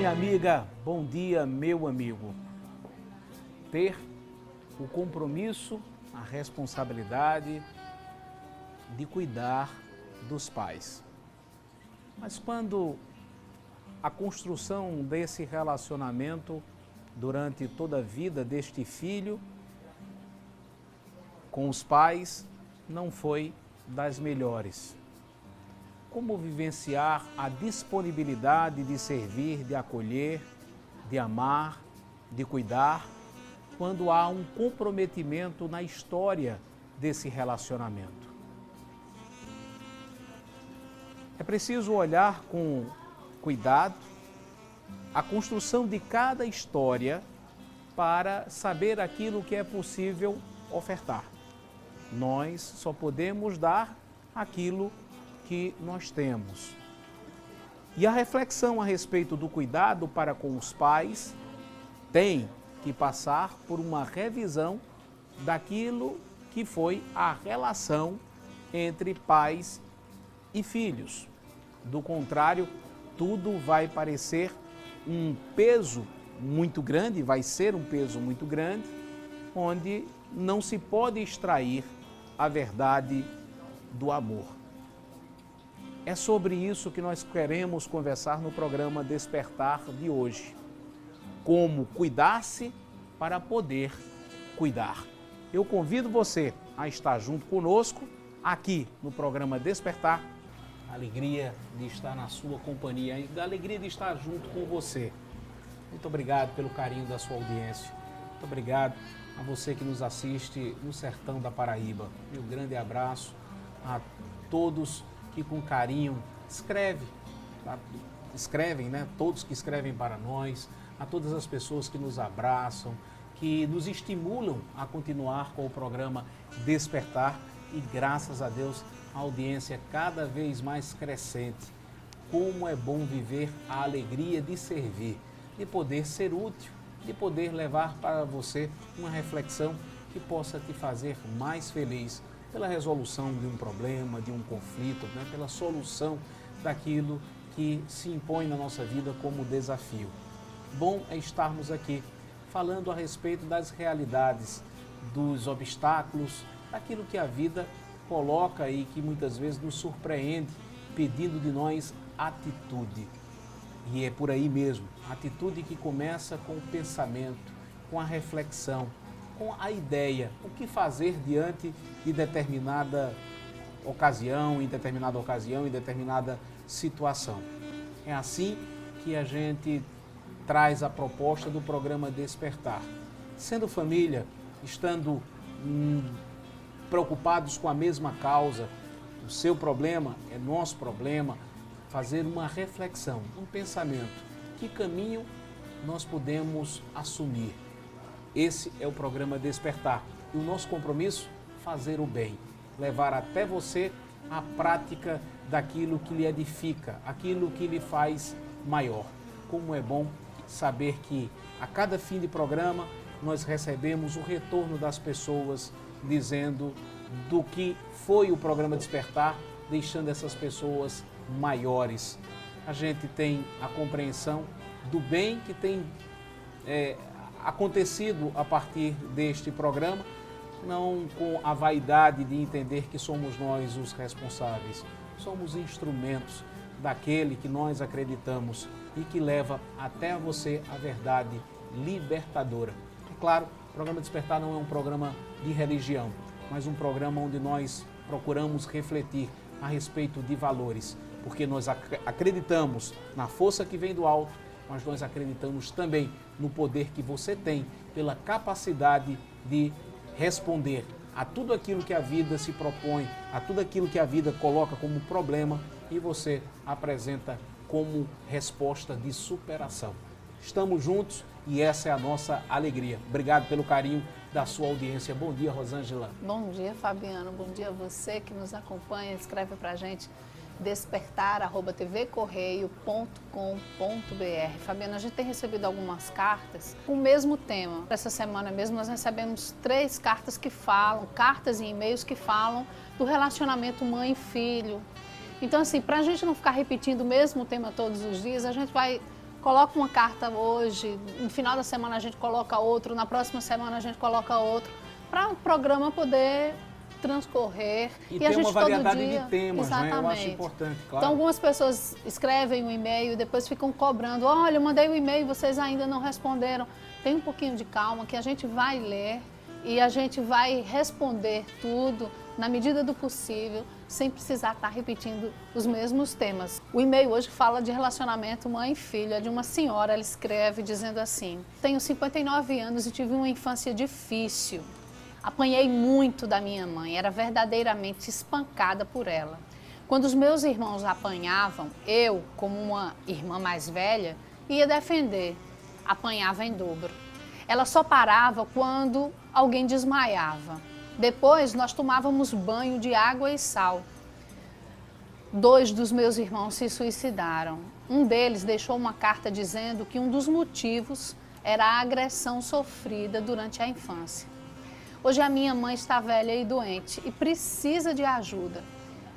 minha amiga, bom dia, meu amigo. Ter o compromisso, a responsabilidade de cuidar dos pais. Mas quando a construção desse relacionamento durante toda a vida deste filho com os pais não foi das melhores. Como vivenciar a disponibilidade de servir, de acolher, de amar, de cuidar, quando há um comprometimento na história desse relacionamento? É preciso olhar com cuidado a construção de cada história para saber aquilo que é possível ofertar. Nós só podemos dar aquilo que nós temos. E a reflexão a respeito do cuidado para com os pais tem que passar por uma revisão daquilo que foi a relação entre pais e filhos. Do contrário, tudo vai parecer um peso muito grande, vai ser um peso muito grande, onde não se pode extrair a verdade do amor. É sobre isso que nós queremos conversar no programa Despertar de hoje. Como cuidar-se para poder cuidar. Eu convido você a estar junto conosco aqui no programa Despertar. A alegria de estar na sua companhia, a alegria de estar junto com você. Muito obrigado pelo carinho da sua audiência. Muito obrigado a você que nos assiste no sertão da Paraíba. E um grande abraço a todos que com carinho escrevem, né? Todos que escrevem para nós, a todas as pessoas que nos abraçam, que nos estimulam a continuar com o programa Despertar e graças a Deus a audiência cada vez mais crescente. Como é bom viver a alegria de servir, de poder ser útil, de poder levar para você uma reflexão que possa te fazer mais feliz pela resolução de um problema, de um conflito, né? Pela solução daquilo que se impõe na nossa vida como desafio. Bom é estarmos aqui falando a respeito das realidades, dos obstáculos, daquilo que a vida coloca e que muitas vezes nos surpreende, pedindo de nós atitude. E é por aí mesmo, atitude que começa com o pensamento, com a reflexão, com a ideia, o que fazer diante de determinada ocasião, em determinada situação. É assim que a gente traz a proposta do programa Despertar. Sendo família, estando preocupados com a mesma causa, o seu problema é nosso problema, fazer uma reflexão, um pensamento, que caminho nós podemos assumir. Esse é o programa Despertar e o nosso compromisso, fazer o bem, levar até você a prática daquilo que lhe edifica, aquilo que lhe faz maior. Como é bom saber que a cada fim de programa nós recebemos o retorno das pessoas dizendo do que foi o programa Despertar, deixando essas pessoas maiores. A gente tem a compreensão do bem que tem acontecido a partir deste programa, não com a vaidade de entender que somos nós os responsáveis. Somos instrumentos daquele que nós acreditamos e que leva até você a verdade libertadora. É claro, o programa Despertar não é um programa de religião, mas um programa onde nós procuramos refletir a respeito de valores, porque nós acreditamos na força que vem do alto, mas nós acreditamos também no poder que você tem pela capacidade de responder a tudo aquilo que a vida se propõe, a tudo aquilo que a vida coloca como problema e você apresenta como resposta de superação. Estamos juntos e essa é a nossa alegria. Obrigado pelo carinho da sua audiência. Bom dia, Rosângela. Bom dia, Fabiano. Bom dia a você que nos acompanha. Escreve pra gente despertar@tvcorreio.com.br. Fabiano, a gente tem recebido algumas cartas com o mesmo tema. Essa semana mesmo nós recebemos 3 cartas que falam, cartas e e-mails que falam do relacionamento mãe e filho. Então, assim, para a gente não ficar repetindo o mesmo tema todos os dias, a gente vai coloca uma carta hoje, no final da semana a gente coloca outro, na próxima semana a gente coloca outro, para o programa poder transcorrer. E a tem gente uma variedade todo dia, de temas, né? Eu acho exatamente. importante, claro. Então, algumas pessoas escrevem um e-mail e depois ficam cobrando. Olha, eu mandei um e-mail e vocês ainda não responderam. Tem um pouquinho de calma que a gente vai ler e a gente vai responder tudo na medida do possível, sem precisar estar repetindo os mesmos temas. O e-mail hoje fala de relacionamento mãe e filho. É de uma senhora, ela escreve dizendo assim: tenho 59 anos e tive uma infância difícil. Apanhei muito da minha mãe, era verdadeiramente espancada por ela. Quando os meus irmãos apanhavam, eu, como uma irmã mais velha, ia defender. Apanhava em dobro. Ela só parava quando alguém desmaiava. Depois, nós tomávamos banho de água e sal. 2 dos meus irmãos se suicidaram. Um deles deixou uma carta dizendo que um dos motivos era a agressão sofrida durante a infância. Hoje a minha mãe está velha e doente e precisa de ajuda.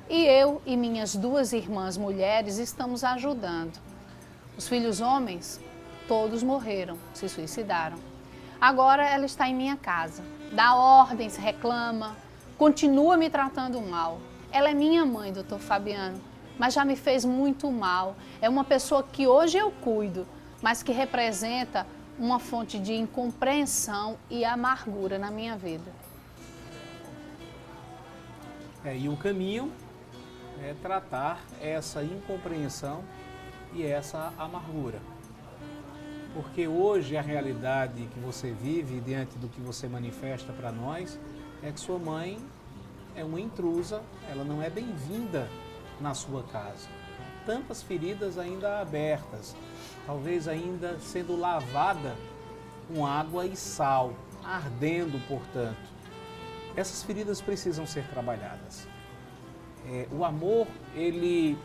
E eu e minhas 2 irmãs mulheres estamos ajudando. Os filhos homens, todos morreram, se suicidaram. Agora ela está em minha casa, dá ordens, reclama, continua me tratando mal. Ela é minha mãe, doutor Fabiano, mas já me fez muito mal. É uma pessoa que hoje eu cuido, mas que representa uma fonte de incompreensão e amargura na minha vida. E o caminho é tratar essa incompreensão e essa amargura. Porque hoje a realidade que você vive diante do que você manifesta para nós é que sua mãe é uma intrusa, ela não é bem-vinda na sua casa. Tantas feridas ainda abertas, talvez ainda sendo lavada com água e sal, ardendo, portanto. Essas feridas precisam ser trabalhadas. O amor, ele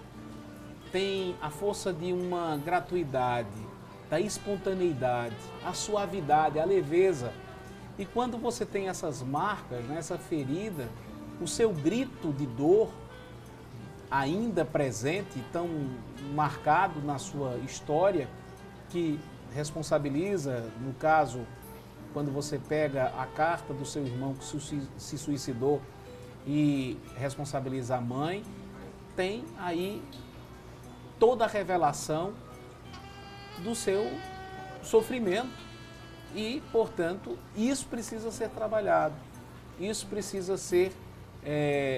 tem a força de uma gratuidade, da espontaneidade, a suavidade, a leveza. E quando você tem essas marcas, né, essa ferida, o seu grito de dor ainda presente, tão marcado na sua história, que responsabiliza, no caso, quando você pega a carta do seu irmão que se suicidou e responsabiliza a mãe, tem aí toda a revelação do seu sofrimento e, portanto, isso precisa ser trabalhado, isso precisa ser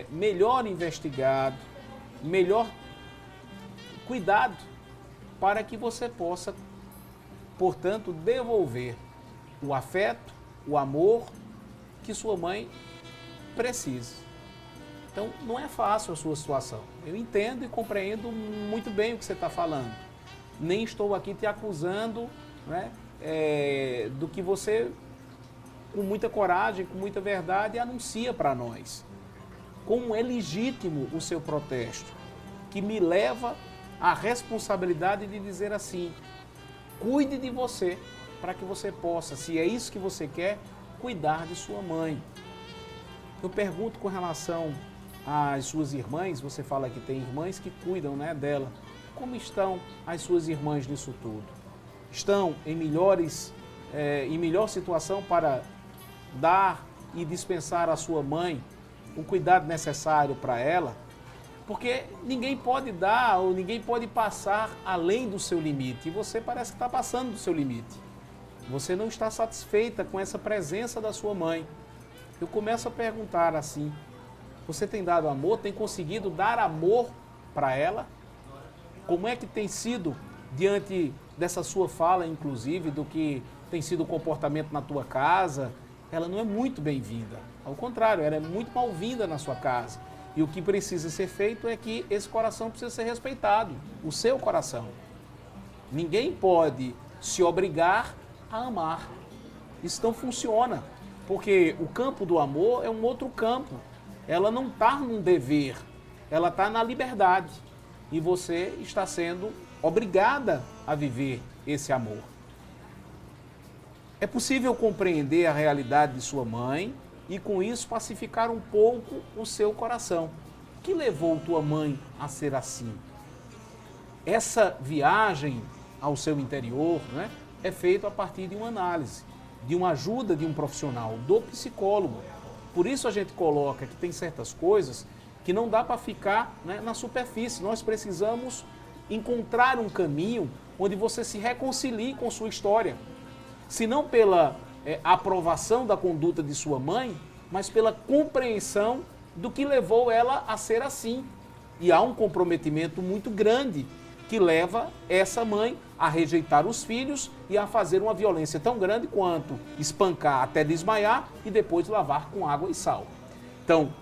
melhor investigado, melhor cuidado, para que você possa, portanto, devolver o afeto, o amor que sua mãe precisa. Então, não é fácil a sua situação. Eu entendo e compreendo muito bem o que você está falando. Nem estou aqui te acusando, né, do que você, com muita coragem, com muita verdade, anuncia para nós. Como é legítimo o seu protesto, que me leva à responsabilidade de dizer assim: cuide de você, para que você possa, se é isso que você quer, cuidar de sua mãe. Eu pergunto com relação às suas irmãs, você fala que tem irmãs que cuidam, né, dela. Como estão as suas irmãs nisso tudo? Estão em melhor situação para dar e dispensar à sua mãe o cuidado necessário para ela? Porque ninguém pode dar ou ninguém pode passar além do seu limite. E você parece que está passando do seu limite. Você não está satisfeita com essa presença da sua mãe. Eu começo a perguntar assim: você tem dado amor? Tem conseguido dar amor para ela? Como é que tem sido, diante dessa sua fala, inclusive, do que tem sido o comportamento na tua casa? Ela não é muito bem-vinda. Ao contrário, ela é muito mal-vinda na sua casa. E o que precisa ser feito é que esse coração precisa ser respeitado, o seu coração. Ninguém pode se obrigar a amar. Isso não funciona, porque o campo do amor é um outro campo. Ela não está num dever, ela está na liberdade. E você está sendo obrigada a viver esse amor. É possível compreender a realidade de sua mãe e, com isso, pacificar um pouco o seu coração. O que levou tua mãe a ser assim? Essa viagem ao seu interior, né, é feito a partir de uma análise, de uma ajuda de um profissional, do psicólogo. Por isso a gente coloca que tem certas coisas que não dá para ficar, né, na superfície. Nós precisamos encontrar um caminho onde você se reconcilie com sua história. Se não pela aprovação da conduta de sua mãe, mas pela compreensão do que levou ela a ser assim. E há um comprometimento muito grande que leva essa mãe a rejeitar os filhos e a fazer uma violência tão grande quanto espancar até desmaiar e depois lavar com água e sal. Então,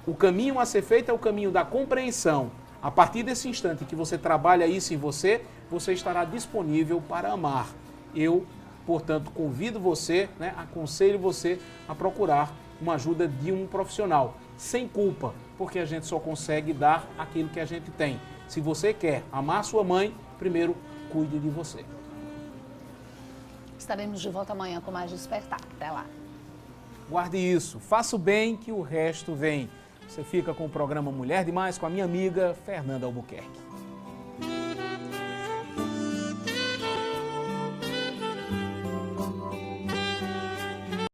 o caminho a ser feito é o caminho da compreensão. A partir desse instante que você trabalha isso em você, você estará disponível para amar. Eu, portanto, convido você, né, aconselho você a procurar uma ajuda de um profissional, sem culpa, porque a gente só consegue dar aquilo que a gente tem. Se você quer amar sua mãe, primeiro cuide de você. Estaremos de volta amanhã com mais Despertar. Até lá. Guarde isso, faça o bem que o resto vem. Você fica com o programa Mulher Demais com a minha amiga Fernanda Albuquerque.